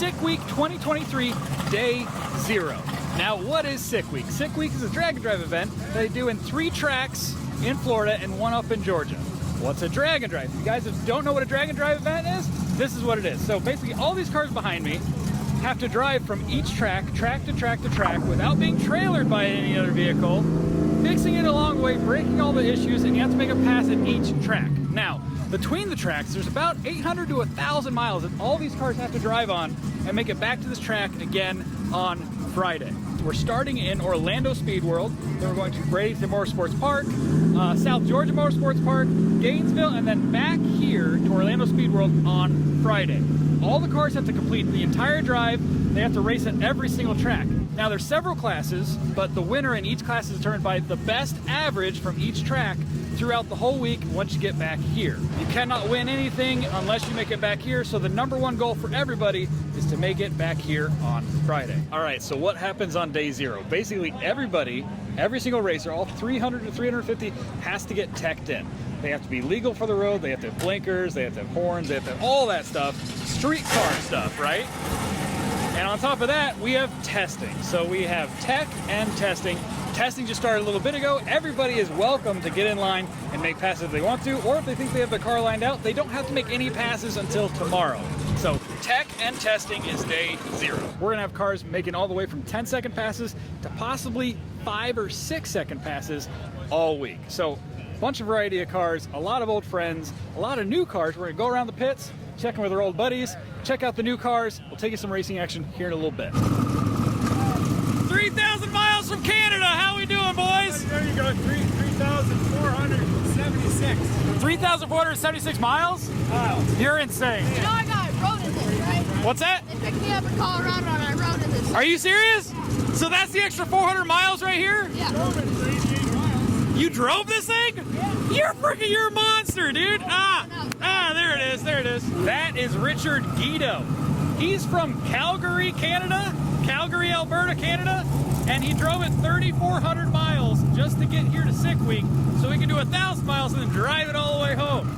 Sick Week 2023, Day 0. Now, what is Sick Week? Sick Week is a drag and drive event that they do in 3 tracks in Florida and 1 up in Georgia. What's a drag and drive? If you guys don't know what a drag and drive event is, this is what it is. So basically, all these cars behind me have to drive from each track to track to track without being trailered by any other vehicle, fixing it along the way, breaking all the issues, and you have to make a pass at each track. Now, between the tracks, there's about 800 to 1,000 miles that all these cars have to drive on and make it back to this track again on Friday. We're starting in Orlando Speed World, then we're going to Bradenton Motorsports Park, South Georgia Motorsports Park, Gainesville, and then back here to Orlando Speed World on Friday. All the cars have to complete the entire drive. They have to race at every single track. Now there's several classes, but the winner in each class is determined by the best average from each track throughout the whole week once you get back here. You cannot win anything unless you make it back here, so the #1 goal for everybody is to make it back here on Friday. All right, so what happens on day 0? Basically everybody, every single racer, all 300 to 350 has to get teched in. They have to be legal for the road, they have to have blinkers, they have to have horns, they have to have all that stuff, street car stuff, right? And on top of that, we have testing. So we have tech and testing. Testing just started a little bit ago. Everybody is welcome to get in line and make passes if they want to, or if they think they have their car lined out, they don't have to make any passes until tomorrow. So tech and testing is day 0. We're gonna have cars making all the way from 10-second passes to possibly 5 or 6-second passes all week. So bunch of variety of cars, a lot of old friends, a lot of new cars. We're gonna go around the pits, check in with our old buddies, check out the new cars. We'll take you some racing action here in a little bit. 3,000 miles from Canada. How we doing, boys? There you go, 3,476. 3,476 miles? You're insane. You know I got road in this, right? What's that? They picked me up in Colorado and I rode in this. Are you serious? So that's the extra 400 miles right here? Yeah. You drove this thing? Yeah. You're a monster, dude. There it is. That is Richard Guido. He's from Calgary, Canada, Calgary, Alberta, Canada, and he drove it 3,400 miles just to get here to Sick Week so he can do 1,000 miles and then drive it all the way home.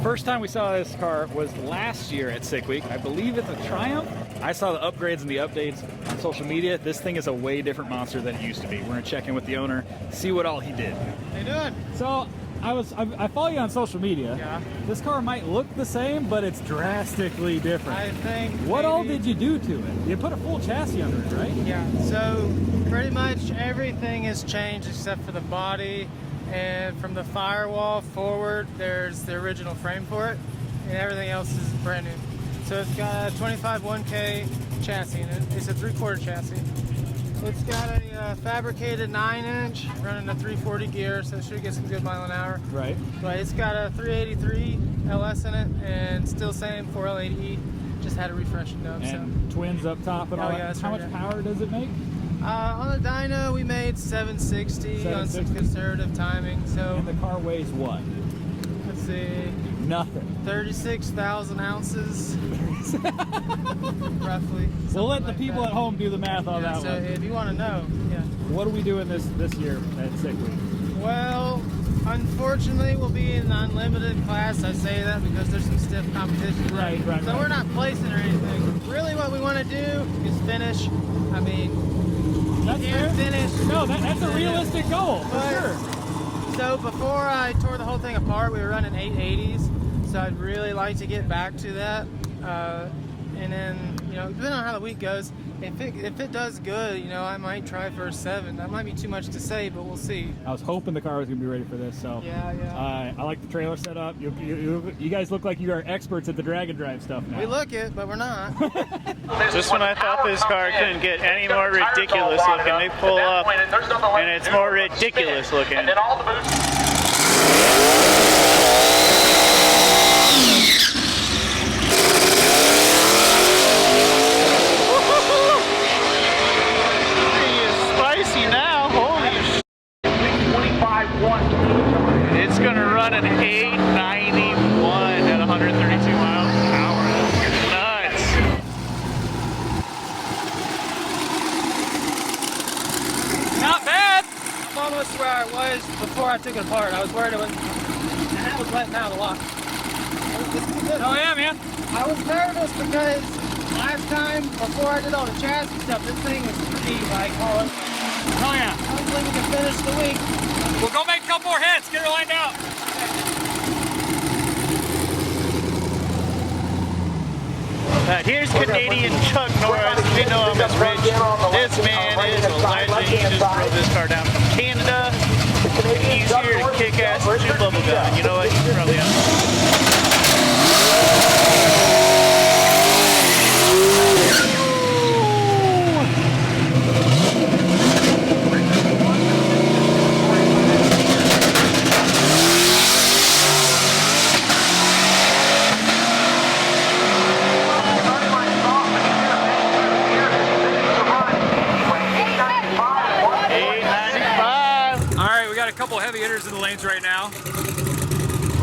First time we saw this car was last year at Sick Week. I believe it's a Triumph. I saw the upgrades and the updates on social media. This thing is a way different monster than it used to be. We're gonna check in with the owner, see what all he did. How you doing? So I follow you on social media. Yeah. This car might look the same, but it's drastically different. I think What all did you do to it? You put a full chassis under it, right? Yeah, so pretty much everything has changed except for the body, and from the firewall forward there's the original frame for it, and everything else is brand new. So it's got a 25 1K chassis in it. It's a 3/4 chassis. It's got a fabricated 9-inch running a 340 gear, so it should get some good mile an hour. Right. But it's got a 383 LS in it, and still same 4L80E. Just had a refreshing done. And twins up top and all that. Yeah, that's How right, much yeah. power does it make? On the dyno, we made 760 on some conservative timing. So And the car weighs what? let's see, Nothing. 36,000 ounces, roughly. We'll let the like people that. at home do the math on Yeah, that so one. if you want to know, yeah. What are we doing this year at Sick Week? Well, unfortunately, we'll be in an unlimited class. I say that because there's some stiff competition. Right. So we're not placing or anything. Really, what we want to do is finish. I mean, That's you fair. can't finish. No, that's a realistic goal, for But- sure. So before I tore the whole thing apart, we were running 880s. So I'd really like to get back to that. And then, depending on how the week goes, if it does good, I might try for a 7. That might be too much to say, but we'll see. I was hoping the car was going to be ready for this, so. Yeah. I like the trailer setup. You guys look like you are experts at the drag and drive stuff now. We look it, but we're not. Just when I thought this car couldn't get any more ridiculous looking, they pull up and it's more ridiculous looking. Spicy now, holy sh**. It's gonna run an 891 at 132 miles an hour. Nuts. Not bad. I'm almost where I was before I took it apart. I was worried it was letting out a lot. Oh yeah, man. I was nervous because last time, before I did all the chassis stuff, this thing was pretty, like, all over. Oh yeah. I was looking to finish the week. We'll go make a couple more hits. Get her lined out. Here's Canadian Chuck Norris. We know him as Rich. This man is a legend. He just drove this car down from Canada. He's here to kick ass and chew bubble gum. You know what? He's probably on. Heavy hitters in the lanes right now.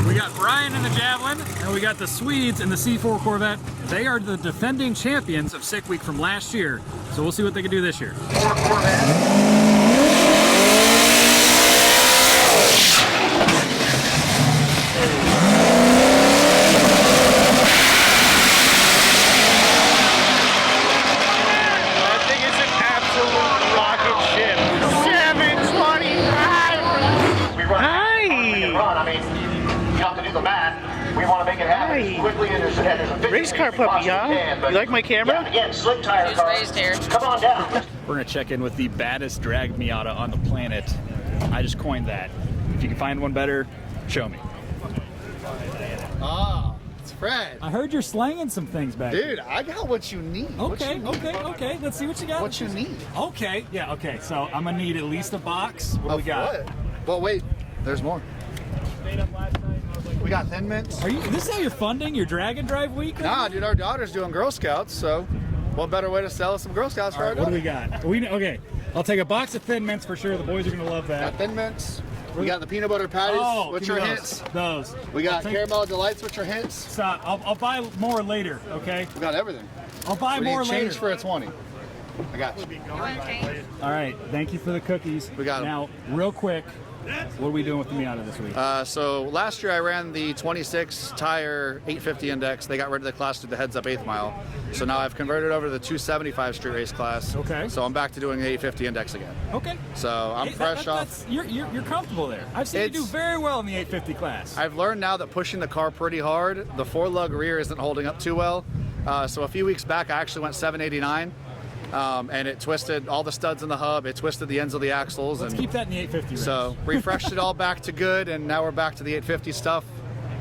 We got Brian in the Javelin, and we got the Swedes in the C4 Corvette. They are the defending champions of Sick Week from last year, so we'll see what they can do this year. I think it's an absolute rocket ship. 725. I mean, you have to do the math. We want to make it happen as quickly and as efficiently. Race car puppy, huh? You like my camera? Yeah, again, slick tire He's car. raised here. Come on down. We're gonna check in with the baddest drag Miata on the planet. I just coined that. If you can find one better, show me. Ah, it's Fred. I heard you're slanging some things back here. Dude, I got what you need. Okay, okay. Let's see what you got. What you need. Okay, yeah, okay. So I'm gonna need at least a box. What do we got? What? Well, wait. There's more. We got Thin Mints. Are you? This is how you're funding your drag and drive week? Nah, dude, our daughter's doing Girl Scouts, so what better way to sell us some Girl Scouts for All our right, what do daughter? we got? Okay, I'll take a box of Thin Mints for sure. The boys are gonna love that. Got Thin Mints. We got the peanut butter patties. Oh, what's give your me hints? Those. We got I'll take- caramel delights. What's your hints? Stop. I'll buy more later. Okay. We got everything. I'll buy We more need later. change for a 20. I got you. All right. Thank you for the cookies. We got 'em. Now, real quick, what are we doing with the Miata this week? So last year I ran the 26 tire 850 index. They got rid of the class to the heads up 8th mile. So now I've converted over to the 275 street race class. Okay. So I'm back to doing the 850 index again. Okay. So I'm Hey, fresh off. You're comfortable there. I've seen you do It's- very well in the 850 class. I've learned now that pushing the car pretty hard, the 4-lug rear isn't holding up too well. So a few weeks back I actually went 789. And it twisted all the studs in the hub. It twisted the ends of the axles. Let's and keep that in the 850 range. so refreshed it all back to good, and now we're back to the 850 stuff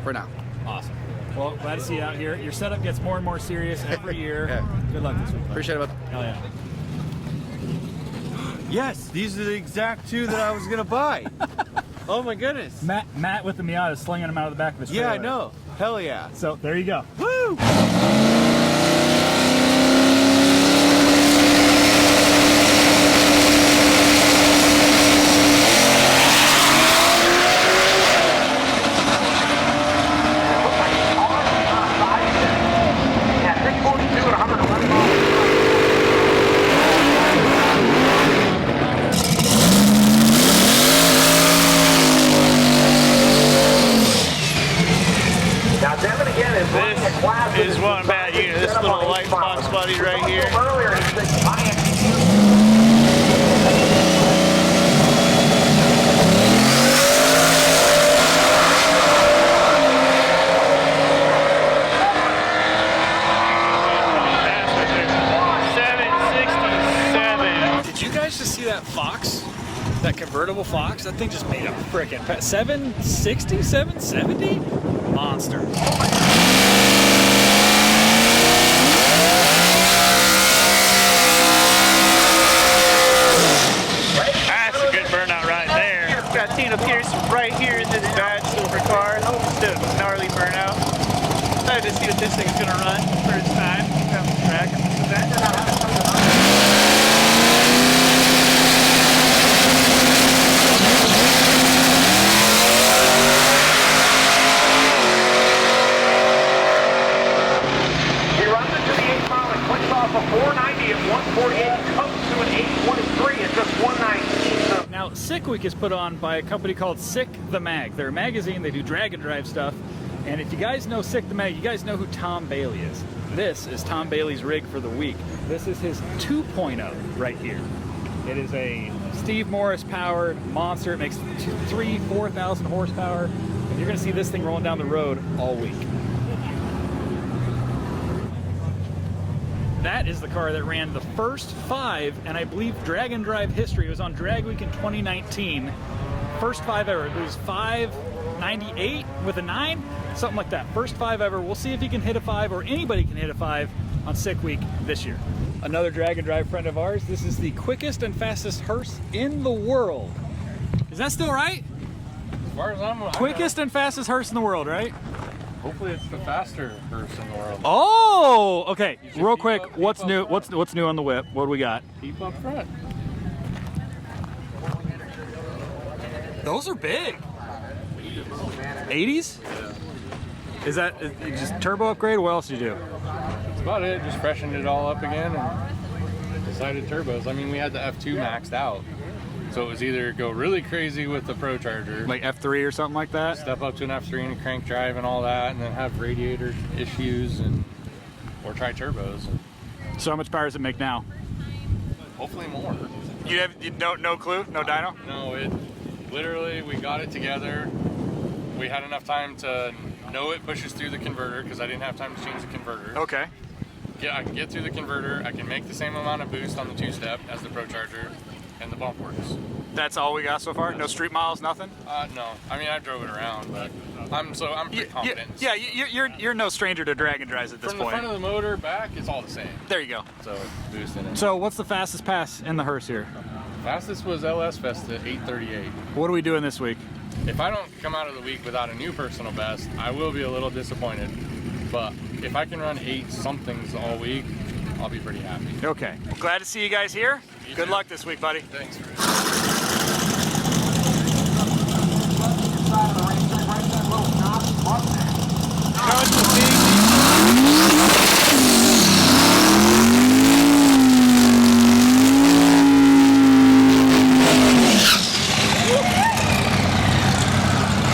for now. Awesome. Well, glad to see you out here. Your setup gets more and more serious every year. Yeah. Good luck this week. Appreciate it. Hell yeah. Yes, these are the exact two that I was gonna buy. Oh my goodness. Matt with the Miata is slinging them out of the back of his Yeah, I trailer. know. Hell yeah. So there you go. Woo! Yeah, 642 and 111 miles. Now, Devin again is running a class. This is one bad unit. This little light box buddy right here. Earlier, Did you guys just see that Fox? That convertible Fox? That thing just made a frickin' 760, 770? Monster. That's a good burnout right there. Got Tina Pierce right here in this bad silver car. Just a gnarly burnout. Excited to see what this thing's gonna run for its time. Down the track and this and that. he runs into the 8 mile and clicks off a 490 at 148, comes to an 823 at just 119. So Now, Sick Week is put on by a company called Sick the Mag. They're a magazine, they do drag and drive stuff. And if you guys know Sick the Medic, you guys know who Tom Bailey is. This is Tom Bailey's rig for the week. This is his 2.0 right here. It is a Steve Morris powered monster. It makes 3,000-4,000 horsepower. And you're gonna see this thing rolling down the road all week. That is the car that ran the first 5, and I believe drag and drive history. It was on Drag Week in 2019. First 5 ever. It was 598 with a 9, something like that. First 5 ever. We'll see if he can hit a 5, or anybody can hit a 5 on Sick Week this year. Another drag and drive friend of ours. This is the quickest and fastest hearse in the world. Is that still right? As far as I'm Quickest and fastest hearse in the world, right? Hopefully it's the faster hearse in the world. Oh, okay. Real quick, what's new? What's new on the whip? What do we got? Keep up front. Those are big. 80s? Is that just turbo upgrade? What else do you do? That's about it. Just freshened it all up again and decided turbos. I mean, we had the F2 maxed out. So it was either go really crazy with the Pro Charger, Like F3 or something like that? step up to an F3 and a crank drive and all that, and then have radiator issues, or try turbos. So how much power does it make now? Hopefully more. You have no clue? No dyno? No, it literally, we got it together. We had enough time to know it pushes through the converter because I didn't have time to change the converter. Okay. Yeah, I can get through the converter. I can make the same amount of boost on the 2-step as the Pro Charger, and the bump works. That's all we got so far? No street miles, nothing? No. I mean, I drove it around, but I'm pretty confident. Yeah, you're no stranger to drag and drives at this From the point. front of the motor back, it's all the same. There you go. So boosting it. So what's the fastest pass in the hearse here? Fastest was LS Fest at 8:38. What are we doing this week? If I don't come out of the week without a new personal best, I will be a little disappointed. But if I can run 8 somethings all week, I'll be pretty happy. Okay. Well, glad to see you guys here. Good luck this week, buddy. Thanks, Rich.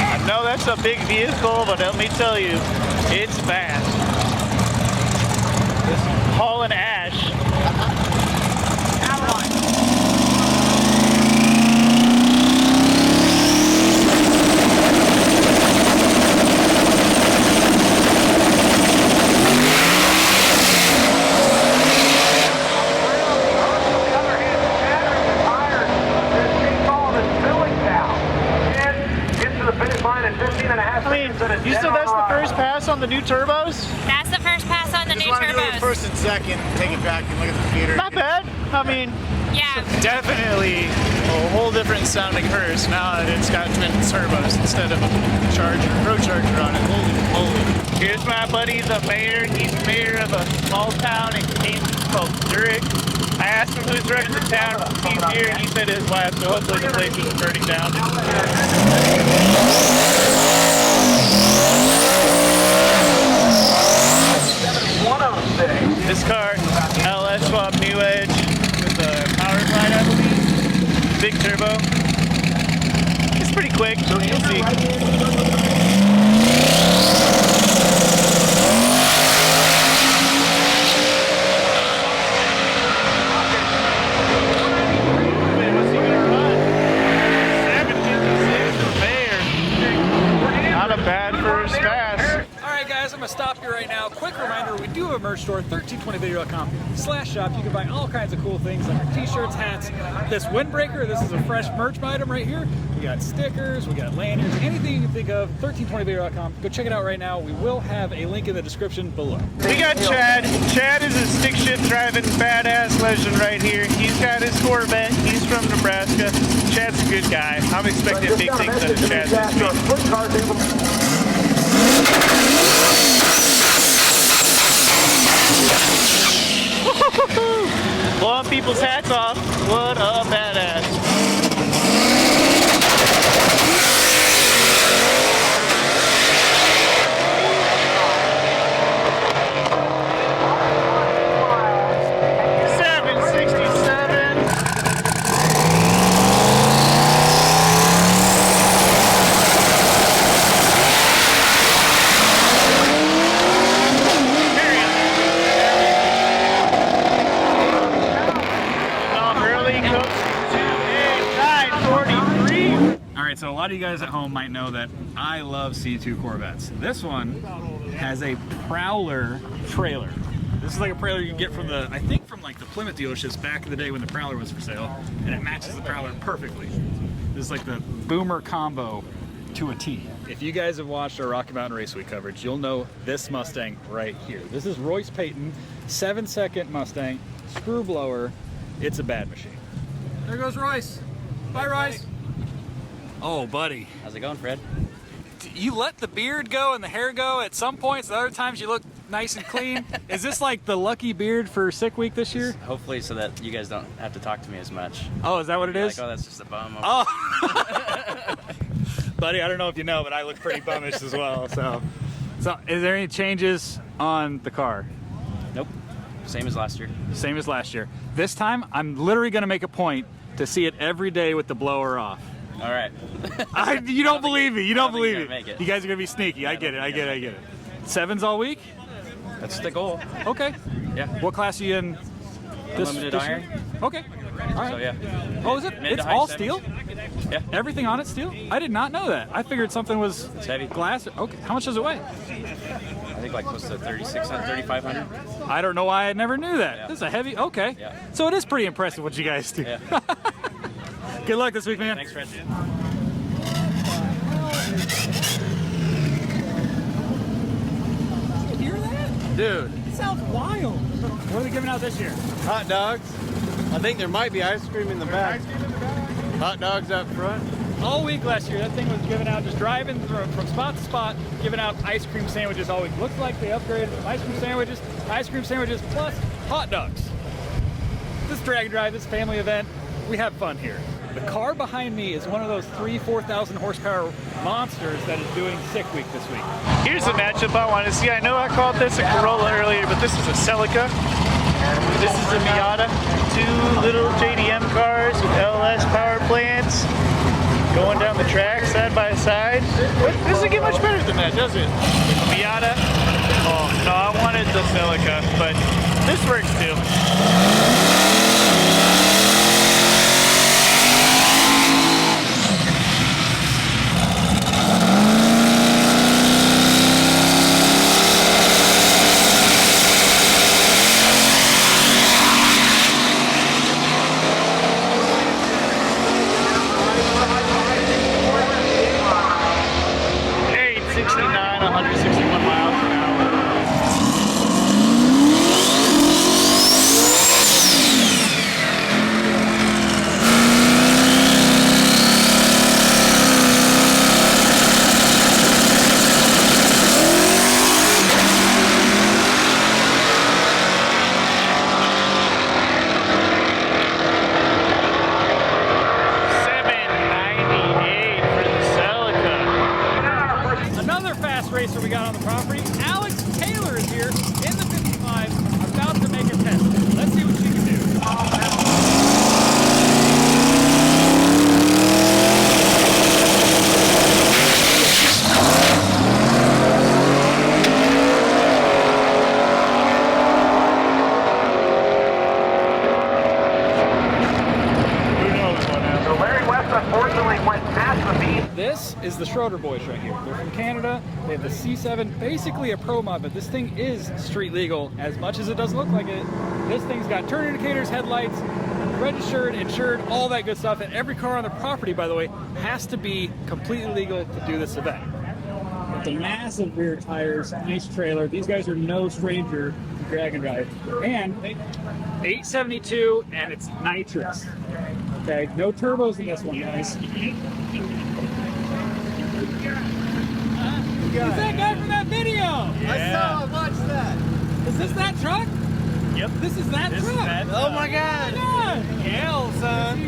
I know that's a big vehicle, but let me tell you, it's fast. It's hauling ash. You said that's the first pass on the new turbos? That's the first pass on the new Just want to do it turbos. first and second, take it back and look at the computer. Not bad. I mean, Yeah. definitely a whole different sounding hearse now that it's got twin turbos instead of a Charger, Pro Charger on it. Holy moly. Here's my buddy, the mayor. He's mayor of a small town in Kansas called Zurich. I asked him who's running the town. He's here, and he said his wife, so hopefully the place isn't burning down. This car, LS swap New Edge with a power slide, I believe. Big turbo. It's pretty quick, so you'll see. What's he gonna run? 756 for Mayor. Not a bad first pass. All right, guys, I'm gonna stop you right now. Quick reminder, we do have a merch store, 1320video.com/shop. You can buy all kinds of cool things like t-shirts, hats, this windbreaker. This is a fresh merch item right here. We got stickers, we got lanyards, anything you can think of, 1320video.com. Go check it out right now. We will have a link in the description below. We got Chad. Chad is a stick shift driving badass legend right here. He's got his Corvette. He's from Nebraska. Chad's a good guy. I'm expecting big things out of Chad this week. Blowing people's hats off. What a badass. so a lot of you guys at home might know that I love C2 Corvettes. This one has a Prowler trailer. This is like a Prowler you can get from the, I think from like the Plymouth dealerships back in the day when the Prowler was for sale, and it matches the Prowler perfectly. This is like the Boomer combo to a T. If you guys have watched our Rocky Mountain Race Week coverage, you'll know this Mustang right here. This is Royce Payton, 7-second Mustang, screw blower. It's a bad machine. There goes Royce. Bye, Royce. Oh, buddy. How's it going, Fred? You let the beard go and the hair go at some points. The other times you look nice and clean. Is this like the lucky beard for Sick Week this year? Hopefully so that you guys don't have to talk to me as much. Oh, is that what it is? Like, oh, that's just a bum. Oh. Buddy, I don't know if you know, but I look pretty bummish as well. So is there any changes on the car? Nope. Same as last year. Same as last year. This time, I'm literally going to make a point to see it every day with the blower off. All right. You don't believe me. You don't believe me. Make it. You guys are going to be sneaky. I get it. I get it. Sevens all week? That's the goal. Okay. Yeah. What class are you in? Unlimited iron. Year? Okay. All right. So yeah. Oh, is it? It's all steel? Yeah. Everything on it steel? I did not know that. I figured something was It's heavy. glass. Okay. How much does it weigh? I think like close to 3,600, 3,500. I don't know why I never knew that. Yeah. This is a heavy. Okay. Yeah. So it is pretty impressive what you guys do. Yeah. Good luck this week, man. Thanks, Fred. You hear that? Dude, It sounds wild. What are they giving out this year? hot dogs. I think there might be ice cream in the back. Hot dogs up front. All week last year, that thing was giving out, just driving from spot to spot, giving out ice cream sandwiches all week. Looks like they upgraded from ice cream sandwiches, plus hot dogs. This drag and drive, this family event, we have fun here. The car behind me is one of those 4,000 horsepower monsters that is doing Sick Week this week. Here's the matchup I want to see. I know I called this a Corolla earlier, but this is a Celica. This is a Miata. Two little JDM cars with LS power plants going down the track side by side. It doesn't get much better than that, does it? Miata. Oh, no, I wanted the Celica, but this works too. racer we got on the property. Alex Taylor is here in the 55, about to make a test. Let's see what she can do. This is the Schroeder boys right here. They're from Canada. They have the C7, basically a pro mod, but this thing is street legal as much as it doesn't look like it. This thing's got turn indicators, headlights, registered, insured, all that good stuff. And every car on the property, by the way, has to be completely legal to do this event. With the massive rear tires, nice trailer. These guys are no stranger to drag and drive. And 872, and it's nitrous. Okay, no turbos in this one, guys. Who's that guy from that video? Yeah. I watched that. Is this that truck? Yep. This is that truck? Oh my God. Hell, son.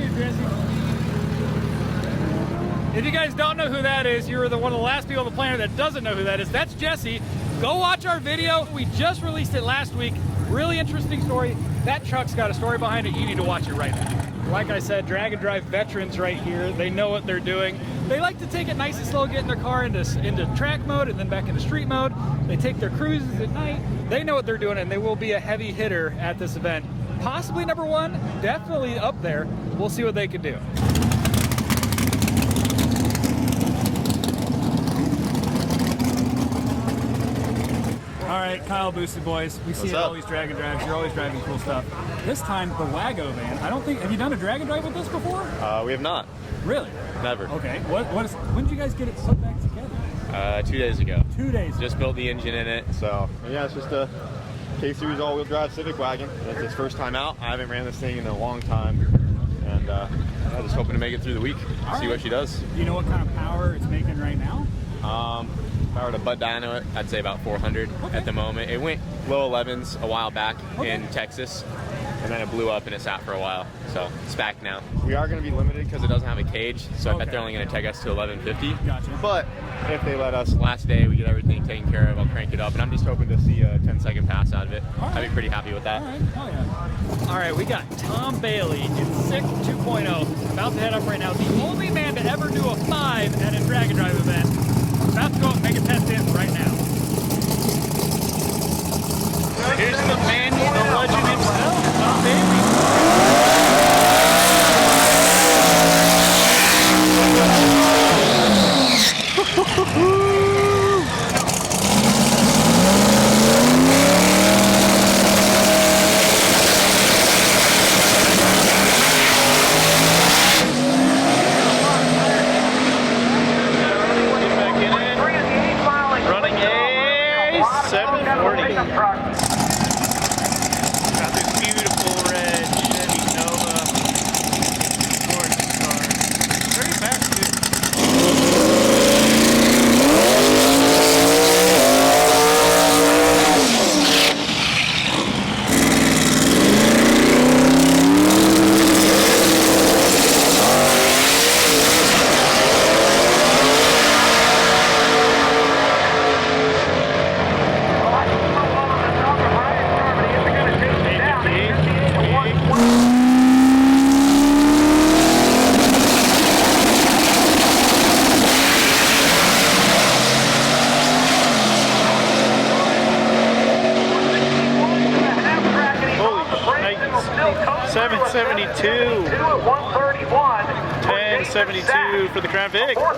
If you guys don't know who that is, you're one of the last people on the planet that doesn't know who that is. That's Jesse. Go watch our video. We just released it last week. Really interesting story. That truck's got a story behind it. You need to watch it right now. Like I said, drag and drive veterans right here. They know what they're doing. They like to take it nice and slow, get in their car into track mode and then back into street mode. They take their cruises at night. They know what they're doing, and they will be a heavy hitter at this event. Possibly number one, definitely up there. We'll see what they can do. Kyle, Boosted Boys. We see you at all these drag and drives. You're always driving cool stuff. This time, the Wago van. I don't think. Have you done a drag and drive with this before? We have not. Really? Never. Okay. When did you guys get it put back together? 2 days ago. 2 days. Just built the engine in it. So yeah, it's just a K-Series all-wheel drive Civic wagon. It's its first time out. I haven't ran this thing in a long time, and I'm just hoping to make it through the week. See what she does. Do you know what kind of power it's making right now? If I were to butt dyno it, I'd say about 400 at the moment. It went low 11s a while back in Texas, and then it blew up and it sat for a while. So it's back now. We are going to be limited because it doesn't have a cage, so I bet they're only going to take us to 1150. Gotcha. But if they let us, last day we get everything taken care of, I'll crank it up, and I'm just hoping to see a 10-second pass out of it. I'd be pretty happy with that. All right. Oh, yeah. All right, we got Tom Bailey in SICK 2.0, about to head up right now. The only man to ever do a 5 at a drag and drive event. About to go and make a test in right now. Here's the man, the legend himself, Tom Bailey. Running a 740. Got this beautiful red Chevy Nova. Gorgeous car. Very fast, dude. Holy shnikes. 772. 1072 for the Crown Vic. For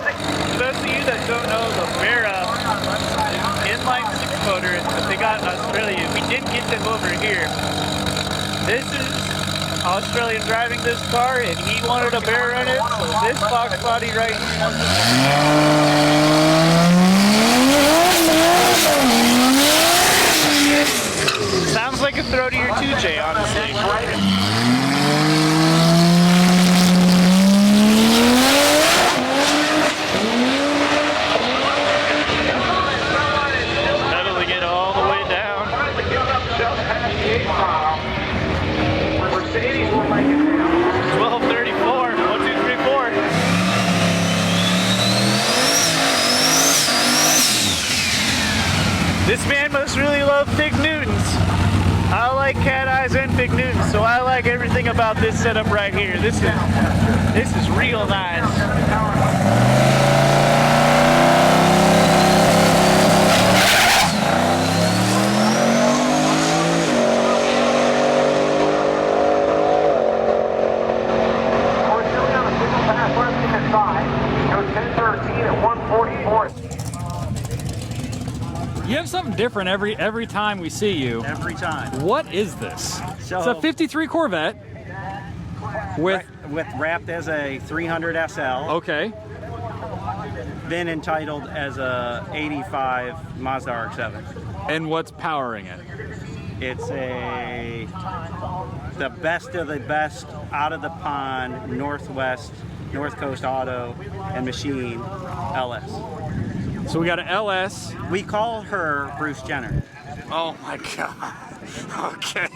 those of you that don't know, the Vera inline 6-motor that they got in Australia, we did get them over here. This is Australian driving this car, and he wanted a Bear in it, so this box body right here. Sounds like a throw to your 2J, honestly. Pedaling it all the way down. 1234. 1, 2, 3, 4. This man must really love Fig Newtons. I like cat eyes and Fig Newtons, so I like everything about this setup right here. This is real nice. You have something different every time we see you. Every time. What is this? So, it's a 53 Corvette with wrapped as a 300 SL. Okay. Then entitled as a 85 Mazda RX-7. And what's powering it? It's the best of the best out of the pond North Coast Auto and Machine LS. So we got an LS. We call her Bruce Jenner. Oh my God. Okay.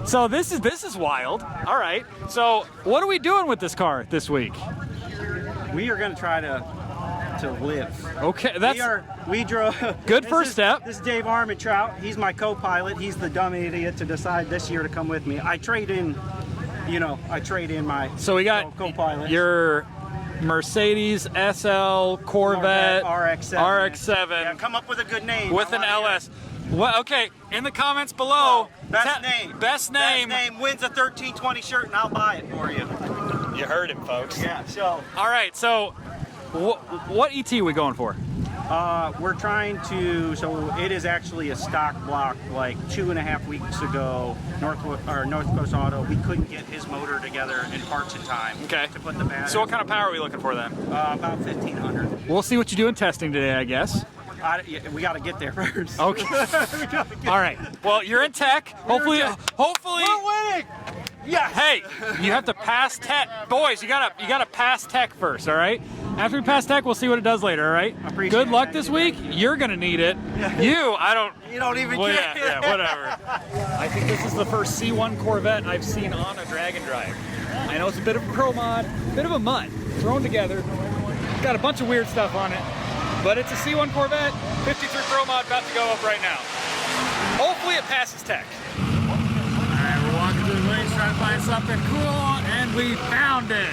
So this is wild. All right. So what are we doing with this car this week? We are going to try to live. Okay, we drove. Good first step. This is Dave Armentrout. He's my co-pilot. He's the dumb idiot to decide this year to come with me. I trade in my So we got co-pilot. Your Mercedes SL Corvette RX-7. Yeah, come up with a good name. With an LS. Well, okay, in the comments below. Best name wins a 1320 shirt, and I'll buy it for you. You heard it, folks. Yeah. So. All right. So, what ET are we going for? We're trying to, so it is actually a stock block. Like 2.5 weeks ago, North Coast Auto, we couldn't get his motor together in parts in time. Okay. To put the battery. So what kind of power are we looking for then? About 1,500. We'll see what you do in testing today, I guess. We got to get there first. Okay. All right. Well, you're in tech. Hopefully. We're winning. Yeah. Hey, you have to pass tech, boys. You gotta pass tech first. All right. After we pass tech, we'll see what it does later. All right. Good luck this week. You're gonna need it. Yeah. You don't even well, care. Yeah, whatever. I think this is the first C1 Corvette I've seen on a drag and drive. I know it's a bit of a pro mod, bit of a mutt thrown together. It's got a bunch of weird stuff on it, but it's a C1 Corvette, 53 pro mod about to go up right now. Hopefully it passes tech. Alright, we're walking through the lanes trying to find something cool, and we found it.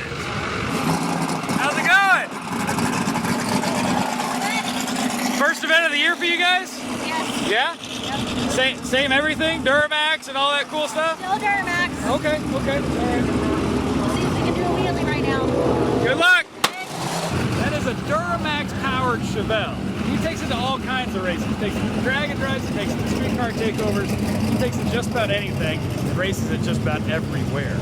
How's it going? First event of the year for you guys? Yes. Yeah? Yep. Same everything? Duramax and all that cool stuff? Still Duramax. Okay, alright. We'll see if we can do a wheelie right now. Good luck! That is a Duramax powered Chevelle. He takes it to all kinds of races. He takes it to drag and drives, he takes it to street car takeovers, he takes it just about anything, and races it just about everywhere.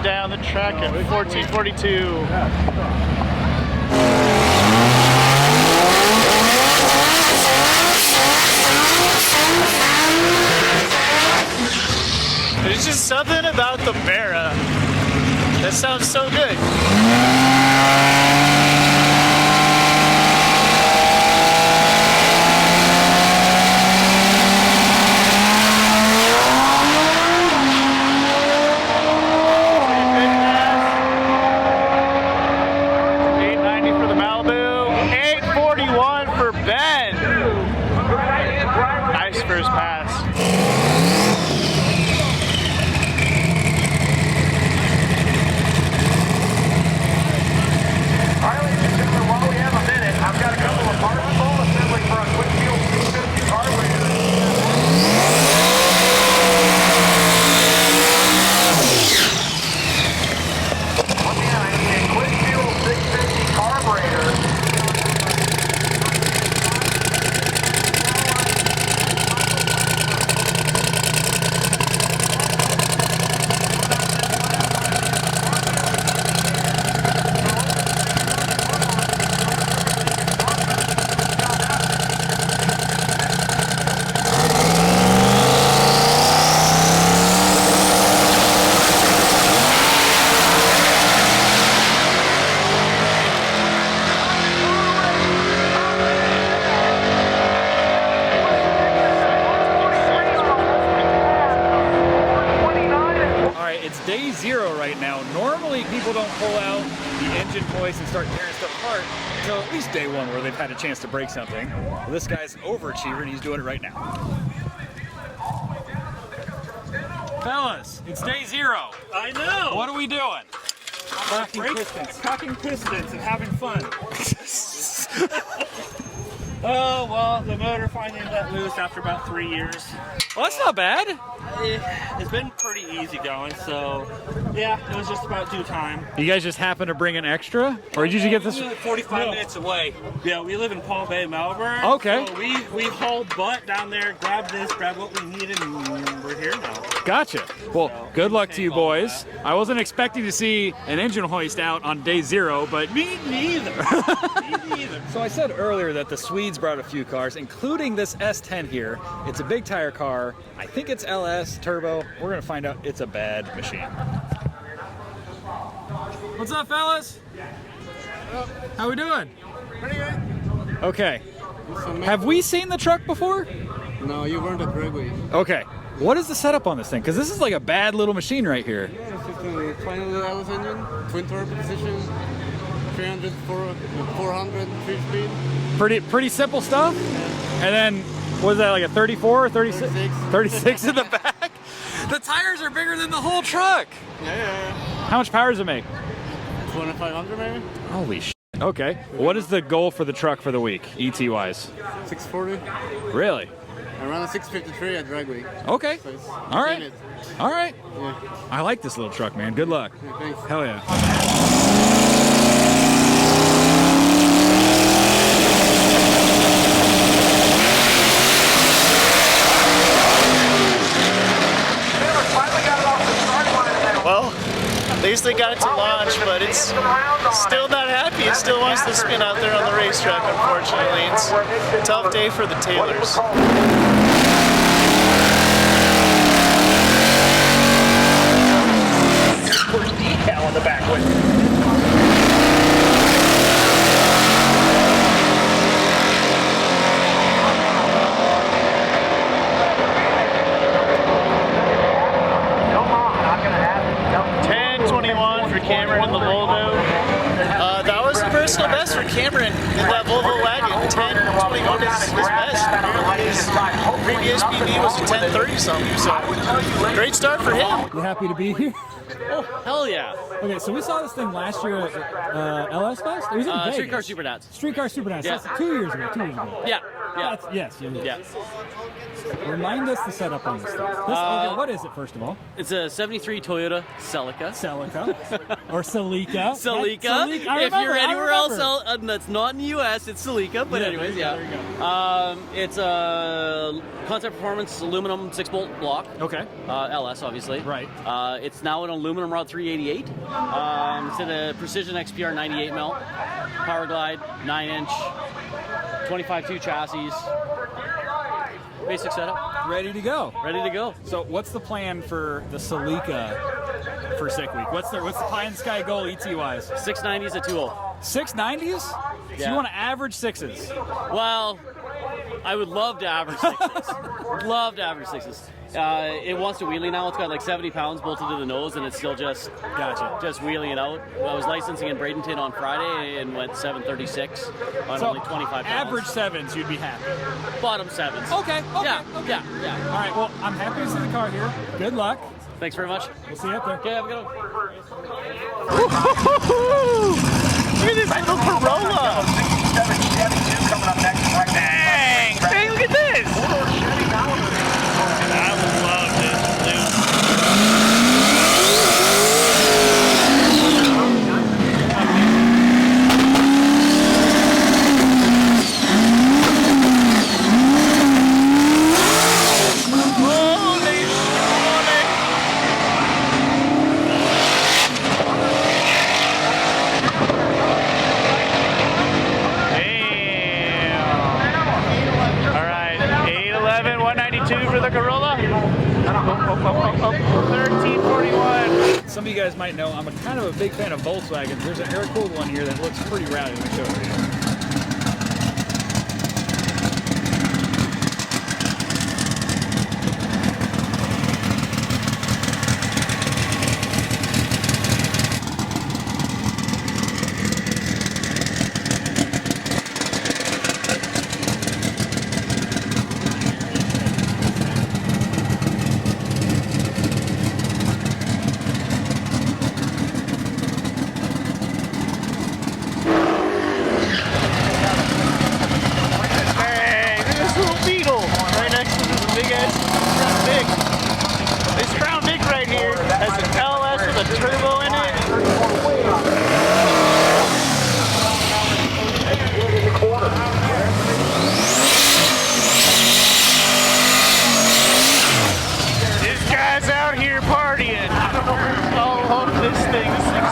Down the track at 1442. There's just something about the Mara that sounds so good. First pass. All right, ladies and gentlemen, while we have a minute, I've got a couple of parts full assembly for a quick fuel 650 carburetor. Once again, I need a quick fuel 650 carburetor. It's day 0 right now. Normally people don't pull out the engine hoist and start tearing stuff apart until at least day 1 where they've had a chance to break something. Well, this guy's an overachiever and he's doing it right now. Fellas, it's day 0. I know. What are we doing? Cocking pistons and having fun. Oh, well, the motor finally let loose after about 3 years. Well, that's not bad. It's been pretty easy going, so yeah, it was just about due time. You guys just happen to bring an extra? Or did you get this? 45 minutes away. Yeah, we live in Palm Bay, Melbourne. Okay. So we hauled butt down there, grabbed what we needed, and we're here now. Gotcha. Well, good luck to you boys. I wasn't expecting to see an engine hoist out on day 0, but... Me neither. Me neither. So I said earlier that the Swedes brought a few cars, including this S10 here. It's a big tire car. I think it's LS, turbo. We're gonna find out it's a bad machine. What's up, fellas? How we doing? Pretty good. Okay. Have we seen the truck before? No, you weren't at Dragway. Okay. What is the setup on this thing? Because this is like a bad little machine right here. Yes, it's final LS engine, twin turbo position, 300, 400, 3 speed. Pretty simple stuff. And then, was that like a 34 or 36? 36 in the back? The tires are bigger than the whole truck. Yeah. How much power does it make? 2500 maybe. Holy shit. Okay. What is the goal for the truck for the week, ET wise? 640. Really? I ran a 653 at drag week. Okay. So it's All right. in it. All right. Yeah. I like this little truck, man. Good luck. Yeah, thanks. Hell yeah. Well, at least they got it to launch, but it's still not happy. It still wants to spin out there on the racetrack, unfortunately. It's a tough day for the Taylors. First decal on the back with. Cameron in the Volvo. That was a personal best for Cameron in that Volvo wagon. 10:21 is his best. His previous PB was a 10:30 something. So great start for him. You happy to be here? Oh, hell yeah. Okay, so we saw this thing last year at LS Fest. It was in Vegas. Streetcar Super Nuts. Streetcar Super Nuts. Yeah. That's 2 years ago. 2 years ago. Yeah. Yeah. Yes. Yeah. Remind us the setup on this thing. Okay, what is it, first of all? It's a 73 Toyota Celica. Or Celica. Celica. If you're anywhere else that's not in the U.S., it's Celica. But anyways, yeah. There you go. It's a Concept Performance aluminum 6-bolt block. Okay. LS, obviously. Right. It's now an aluminum rod 388. It's in a Precision XPR 98 mil. Power Glide, 9-inch, 25.2 chassis. Basic setup. Ready to go. Ready to go. So what's the plan for the Celica for Sick Week? What's the pie in the sky goal ET-wise? 690s at 2.0. 690s? So Yeah. you want to average sixes? Well, I would love to average sixes. Love to average sixes. It wants to wheelie now. It's got like 70 pounds bolted to the nose, and it's still just wheeling it out. I was licensing in Bradenton on Friday and went 736 on only 25 pounds. Average sevens, you'd be happy. Bottom sevens. Okay. Yeah. All right. Well, I'm happy to see the car here. Good luck. Thanks very much. We'll see you up there. Okay, have a good one. Look at this little Corolla. Dang! Hey, look at this! I love this, dude. For the Corolla. 1341. Some of you guys might know I'm kind of a big fan of Volkswagens. There's an air-cooled one here that looks pretty rowdy. Let me show it to you.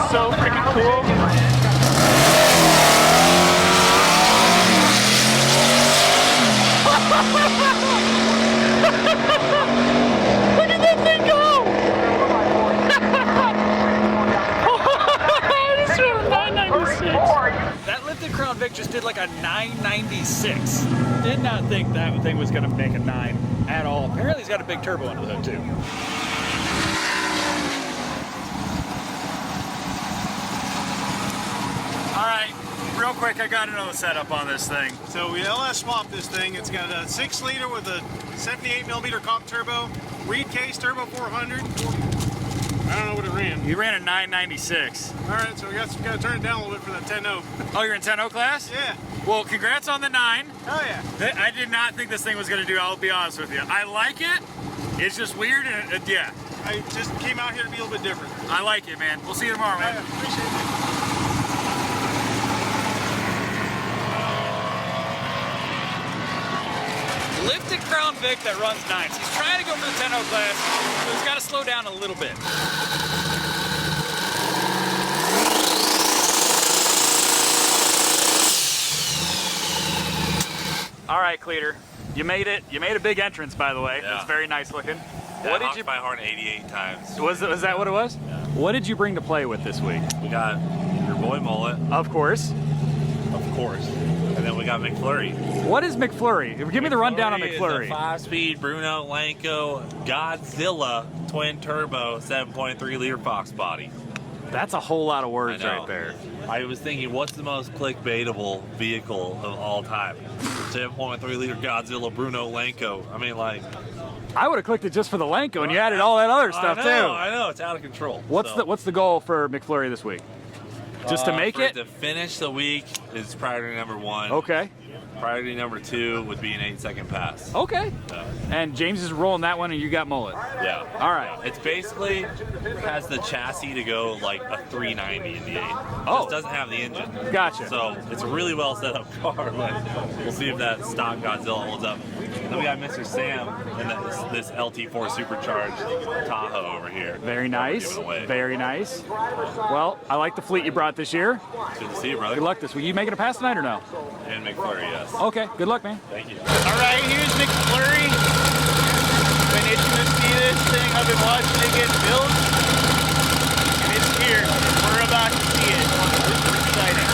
So freaking cool. Look at that thing go! This is 996. That lifted Crown Vic just did like a 996. Did not think that thing was going to make a 9 at all. Apparently he's got a big turbo under the hood too. All right, real quick, I got to know the setup on this thing. So we LS swapped this thing. It's got a 6-liter with a 78mm comp turbo, reed case turbo 400. I don't know what it ran. You ran a 996. All right, so we got to turn it down a little bit for the 10.0. Oh, you're in 10.0 class? Yeah. Well, congrats on the 9. Oh yeah. I did not think this thing was going to do, I'll be honest with you. I like it. It's just weird and yeah. I just came out here to be a little bit different. I like it, man. We'll see you tomorrow, man. Yeah, appreciate it. Lifted Crown Vic that runs 9s. He's trying to go for the 10.0 class, so he's got to slow down a little bit. All right, Cleeter, you made it. You made a big entrance, by the way. Yeah. It's very nice looking. Yeah, What did you? my horn 88 times. Was that what it was? Yeah. What did you bring to play with this week? We got your boy Mullet. Of course. Of course. And then we got McFlurry. What is McFlurry? Give me the rundown on McFlurry. Is a 5-speed Bruno Lanco Godzilla twin turbo 7.3 liter Fox body. That's a whole lot of words right there. I was thinking, what's the most clickbaitable vehicle of all time? 7.3 liter Godzilla Bruno Lanco. I mean, like, I would have clicked it just for the Lanco, and you added all that other stuff too. I know, it's out of control. What's the goal for McFlurry this week? Just to make it? To finish the week is priority number 1. Okay. Priority number 2 would be an 8-second pass. Okay. And James is rolling that one, and you got Mullet. Yeah. All right. It's basically has the chassis to go like a 390 in the 8. Oh. Just doesn't have the engine. Gotcha. So it's a really well set up car, but we'll see if that stock Godzilla holds up. Then we got Mr. Sam in this LT4 supercharged Tahoe over here. Very nice. Very nice. Well, I like the fleet you brought this year. Good to see you, brother. Good luck this week. You making a pass tonight or no? And McFlurry, yes. Okay. Good luck, man. Thank you. All right, here's McFlurry. Been itching to see this thing. I've been watching it get built. And it's here. We're about to see it. Super exciting.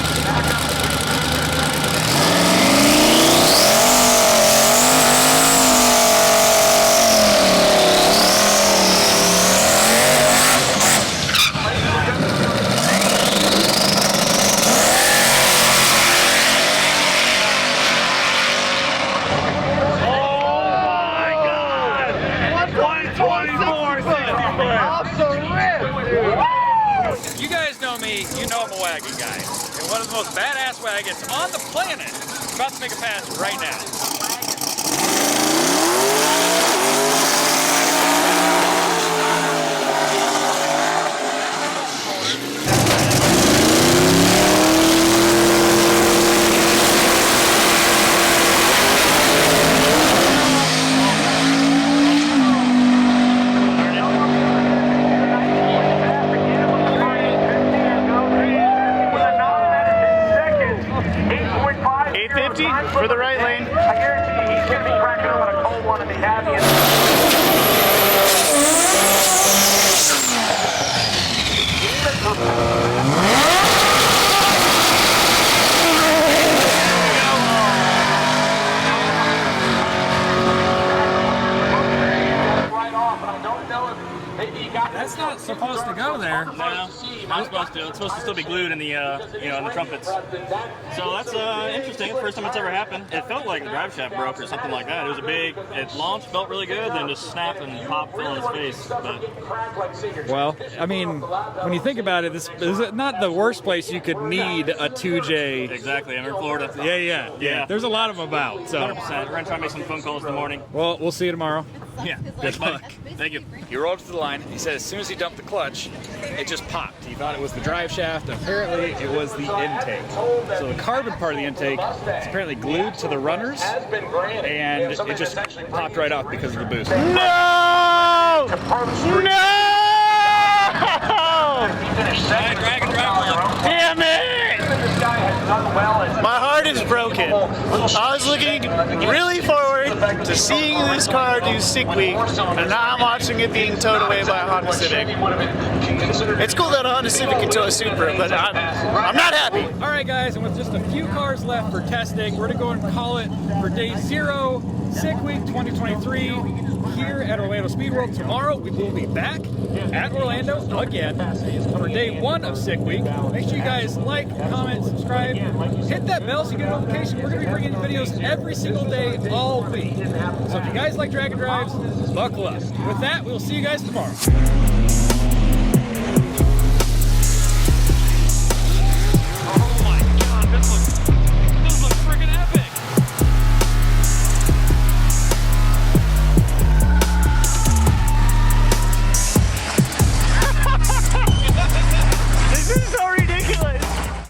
You guys know me, you know I'm a wagon guy. And one of the most badass wagons on the planet is about to make a pass right now. For the right lane. I guarantee he's going to be cracking on a cold one in the Avian. That's not supposed to go there. No, not supposed to. It's supposed to still be glued in the, in the trumpets. So that's interesting. It's the first time it's ever happened. It felt like the drive shaft broke or something like that. It was a big. It launched, felt really good, then just snapped and popped, fell in his face. But Well, I mean, when you think about it, this is not the worst place you could need a 2J. Exactly. I'm in Florida. Yeah. There's a lot of them about. So 100%. We're gonna try to make some phone calls in the morning. Well, we'll see you tomorrow. Yeah. Good luck. Thank you. He rolled to the line. He said as soon as he dumped the clutch, it just popped. He thought it was the drive shaft. Apparently, it was the intake. So the carbon part of the intake is apparently glued to the runners, and it just popped right off because of the boost. No! Damn it! My heart is broken. I was looking really forward to seeing this car do Sick Week and now I'm watching it being towed away by a Honda Civic. It's cool that a Honda Civic can tow a Supra, but I'm not happy. All right, guys, and with just a few cars left for testing, we're gonna go and call it for day 0, Sick Week 2023 here at Orlando Speed World. Tomorrow we will be back at Orlando again for day 1 of Sick Week. Make sure you guys like, comment, subscribe, hit that bell so you get a notification. We're gonna be bringing videos every single day all week. So if you guys like drag and drives, buckle up. With that, we'll see you guys tomorrow. This is